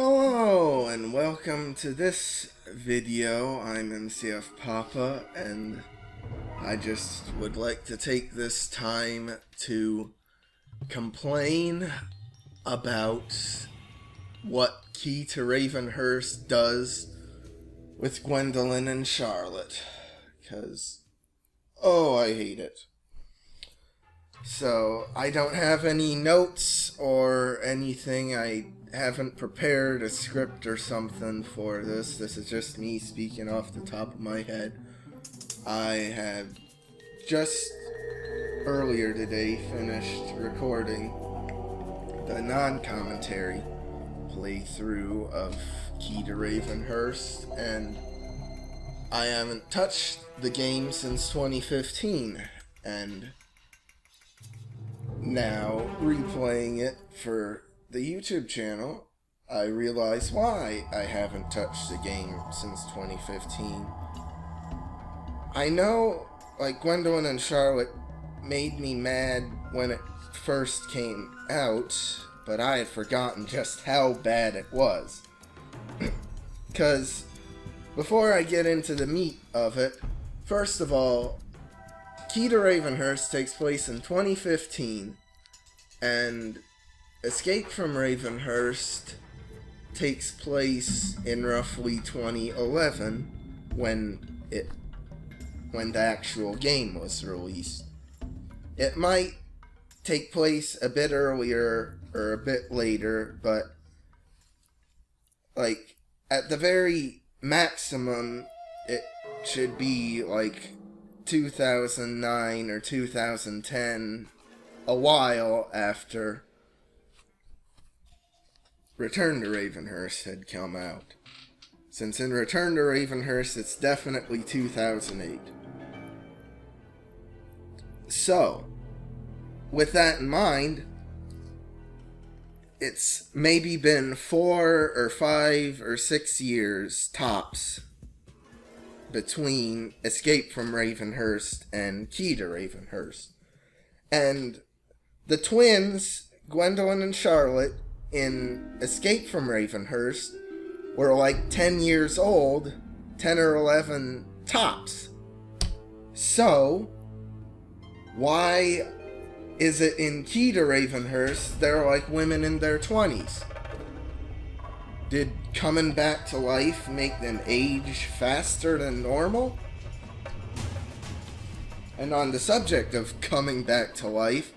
Hello and welcome to this video. I'm MCFPapa and I just would like to take this time to complain about what Key to Ravenhearst does with Gwendolyn and Charlotte, because I hate it. So I don't have any notes or anything. I haven't prepared a script or something for this. This is just me speaking off the top of my head. I have just earlier today finished recording the non-commentary playthrough of Key to Ravenhearst, and I haven't touched the game since 2015, and now replaying it for the YouTube channel, I realize why I haven't touched the game since 2015. I know, Gwendolyn and Charlotte made me mad when it first came out, but I had forgotten just how bad it was. Because, before I get into the meat of it, first of all, Key to Ravenhearst takes place in 2015, and Escape from Ravenhearst takes place in roughly 2011 when the actual game was released. It might take place a bit earlier or a bit later, but at the very maximum it should be 2009 or 2010, a while after Return to Ravenhearst had come out. Since in Return to Ravenhearst it's definitely 2008. So, with that in mind, it's maybe been 4 or 5 or 6 years tops between Escape from Ravenhearst and Key to Ravenhearst. And the twins, Gwendolyn and Charlotte, in Escape from Ravenhearst were 10 years old, 10 or 11 tops. So, why is it in Key to Ravenhearst they're women in their 20s? Did coming back to life make them age faster than normal? And on the subject of coming back to life,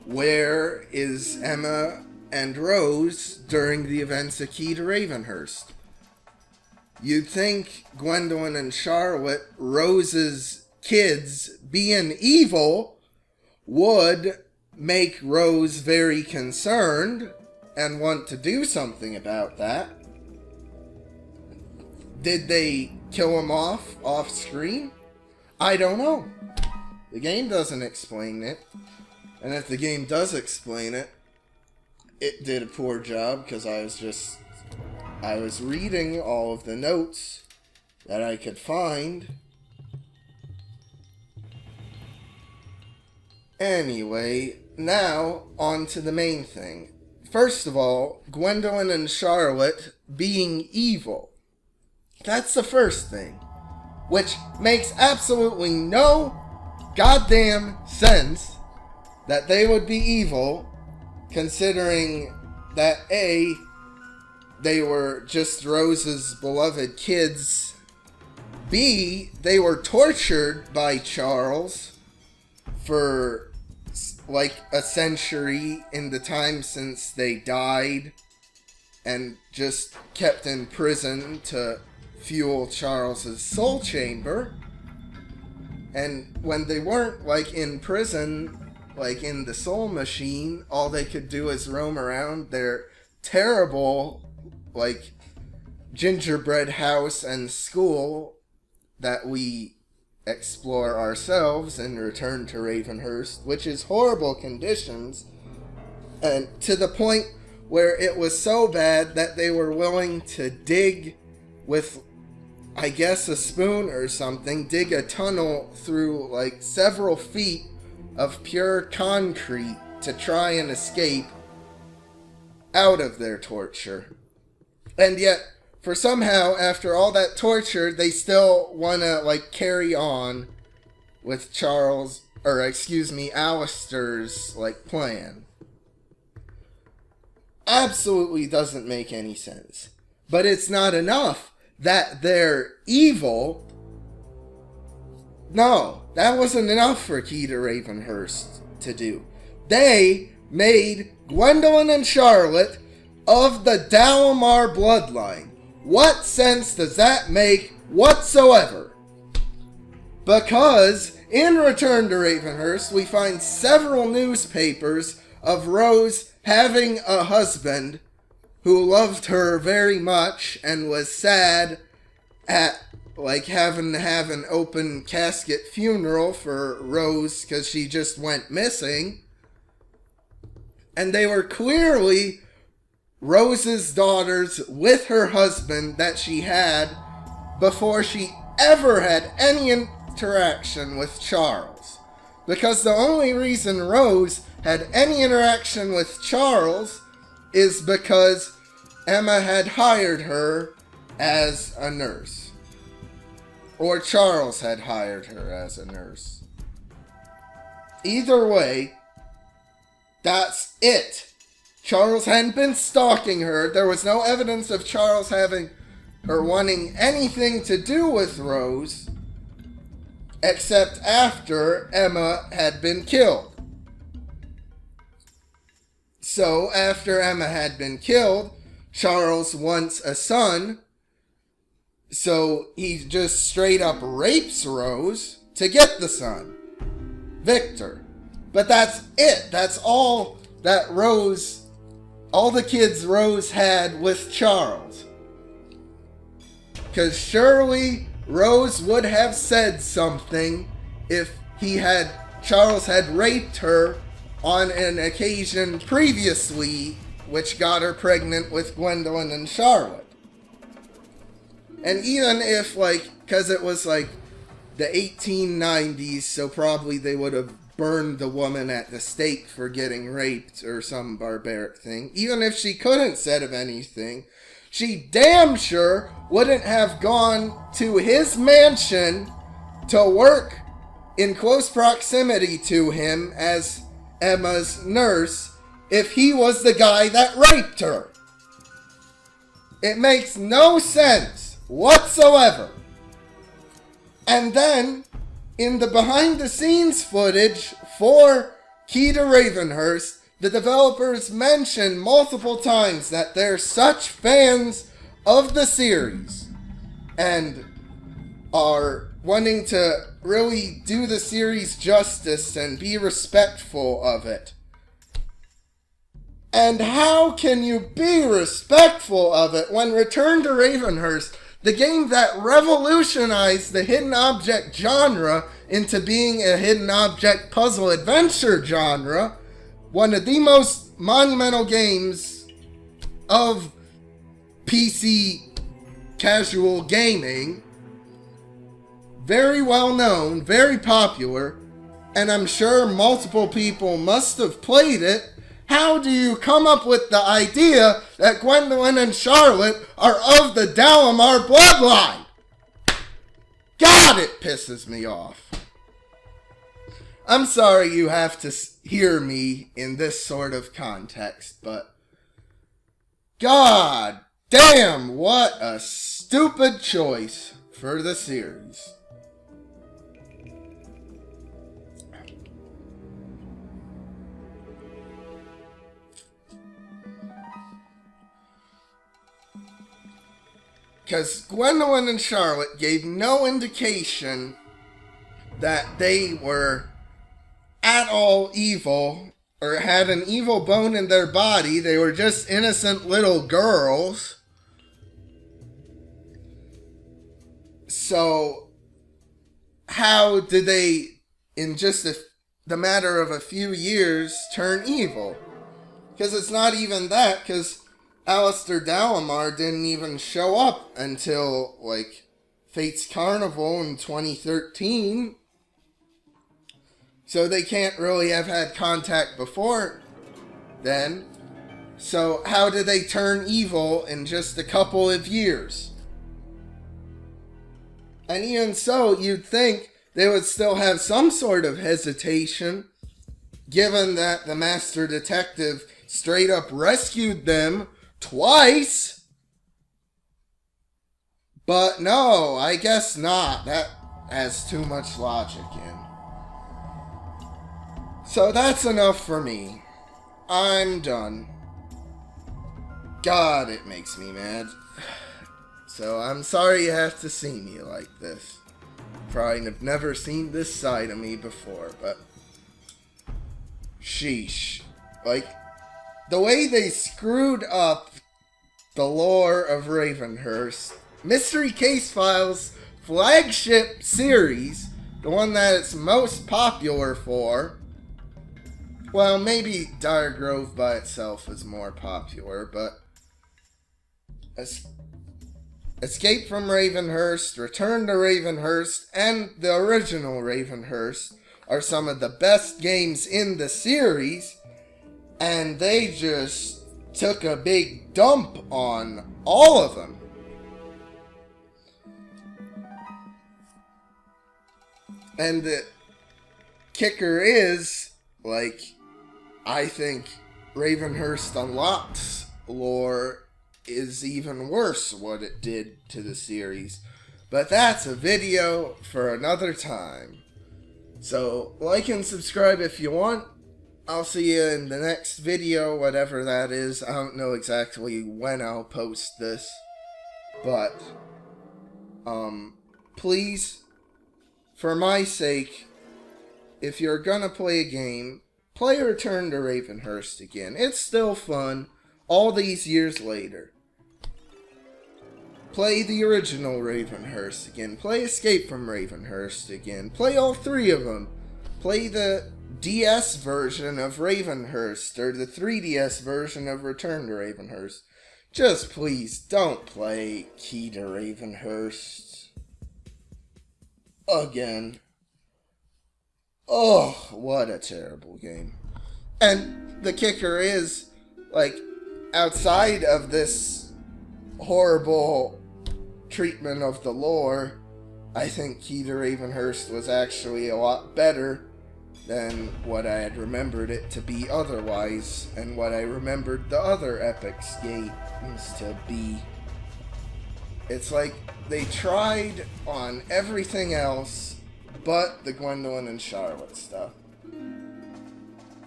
where is Emma and Rose during the events of Key to Ravenhearst? You'd think Gwendolyn and Charlotte, Rose's kids, being evil would make Rose very concerned and want to do something about that. Did they kill him off screen? I don't know. The game doesn't explain it. And if the game does explain it, it did a poor job, because I was reading all of the notes that I could find. Anyway, now on to the main thing. First of all, Gwendolyn and Charlotte being evil. That's the first thing, which makes absolutely no goddamn sense that they would be evil, considering that A, they were just Rose's beloved kids, B, they were tortured by Charles for a century in the time since they died, and just kept in prison to fuel Charles's soul chamber. And when they weren't in prison, in the soul machine, all they could do is roam around their terrible gingerbread house and school that we explore ourselves in Return to Ravenhearst, which is horrible conditions, and to the point where it was so bad that they were willing to dig with, I guess, a spoon or something, dig a tunnel through several feet of pure concrete to try and escape out of their torture. And yet, for somehow, after all that torture, they still want to, like, carry on with Alistair's, like, plan. Absolutely doesn't make any sense. But it's not enough that they're evil. No, that wasn't enough for Keita Ravenhearst to do. They made Gwendolyn and Charlotte of the Dalamar bloodline. What sense does that make whatsoever? Because in Return to Ravenhearst, we find several newspapers of Rose having a husband who loved her very much and was sad at, like, having to have an open casket funeral for Rose because she just went missing. And they were clearly Rose's daughters with her husband that she had before she ever had any interaction with Charles. Because the only reason Rose had any interaction with Charles is because Emma had hired her as a nurse. Or Charles had hired her as a nurse. Either way, that's it. Charles hadn't been stalking her. There was no evidence of Charles having or wanting anything to do with Rose, except after Emma had been killed. So, after Emma had been killed, Charles wants a son, so he just straight up rapes Rose to get the son, Victor. But that's it. That's all that Rose, all the kids Rose had with Charles. Because surely Rose would have said something if Charles had raped her on an occasion previously, which got her pregnant with Gwendolyn and Charlotte. And even if, like, because it was, like, the 1890s, so probably they would have burned the woman at the stake for getting raped or some barbaric thing. Even if she couldn't said of anything, she damn sure wouldn't have gone to his mansion to work in close proximity to him as Emma's nurse if he was the guy that raped her. It makes no sense whatsoever. And then, in the behind-the-scenes footage for Keita Ravenhearst, the developers mention multiple times that they're such fans of the series and are wanting to really do the series justice and be respectful of it. And how can you be respectful of it when Return to Ravenhearst, the game that revolutionized the hidden object genre into being a hidden object puzzle adventure genre, one of the most monumental games of PC casual gaming, very well known, very popular, and I'm sure multiple people must have played it. How do you come up with the idea that Gwendolyn and Charlotte are of the Dalamar bloodline? God, it pisses me off. I'm sorry you have to hear me in this sort of context, but God damn, what a stupid choice for the series. Because Gwendolyn and Charlotte gave no indication that they were at all evil or had an evil bone in their body. They were just innocent little girls. So, how did they, in just the matter of a few years, turn evil? Because it's not even that, because Alistair Dalamar didn't even show up until, like, Fate's Carnival in 2013. So they can't really have had contact before then. So how did they turn evil in just a couple of years? And even so, you'd think they would still have some sort of hesitation, given that the master detective straight up rescued them twice. But no, I guess not. That has too much logic in. So that's enough for me. I'm done. God, it makes me mad. So I'm sorry you have to see me like this. Probably have never seen this side of me before, but sheesh. Like, the way they screwed up the lore of Ravenhearst, Mystery Case Files' flagship series, the one that it's most popular for. Well, maybe Dire Grove by itself is more popular, but Escape from Ravenhearst, Return to Ravenhearst, and the original Ravenhearst are some of the best games in the series, and they just took a big dump on all of them. And the kicker is, like, I think Ravenhearst Unlocked's lore is even worse what it did to the series. But that's a video for another time. So, like and subscribe if you want. I'll see you in the next video, whatever that is. I don't know exactly when I'll post this. But, please, for my sake, if you're gonna play a game, play Return to Ravenhearst again. It's still fun, all these years later. Play the original Ravenhearst again. Play Escape from Ravenhearst again. Play all three of them. Play the DS version of Ravenhearst, or the 3DS version of Return to Ravenhearst. Just please, don't play Key to Ravenhearst again. Oh, what a terrible game. And the kicker is, like, outside of this horrible treatment of the lore, I think Key to Ravenhearst was actually a lot better than what I had remembered it to be otherwise, and what I remembered the other Epics games to be. It's like they tried on everything else but the Gwendolyn and Charlotte stuff.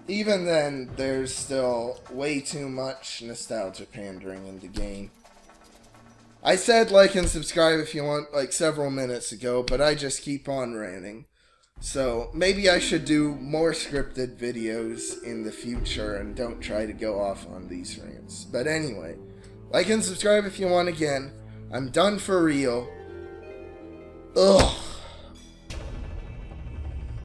Even then, there's still way too much nostalgia pandering in the game. I said like and subscribe if you want, like, several minutes ago, but I just keep on ranting. So maybe I should do more scripted videos in the future and don't try to go off on these rants. But anyway, like and subscribe if you want again. I'm done for real. Ugh.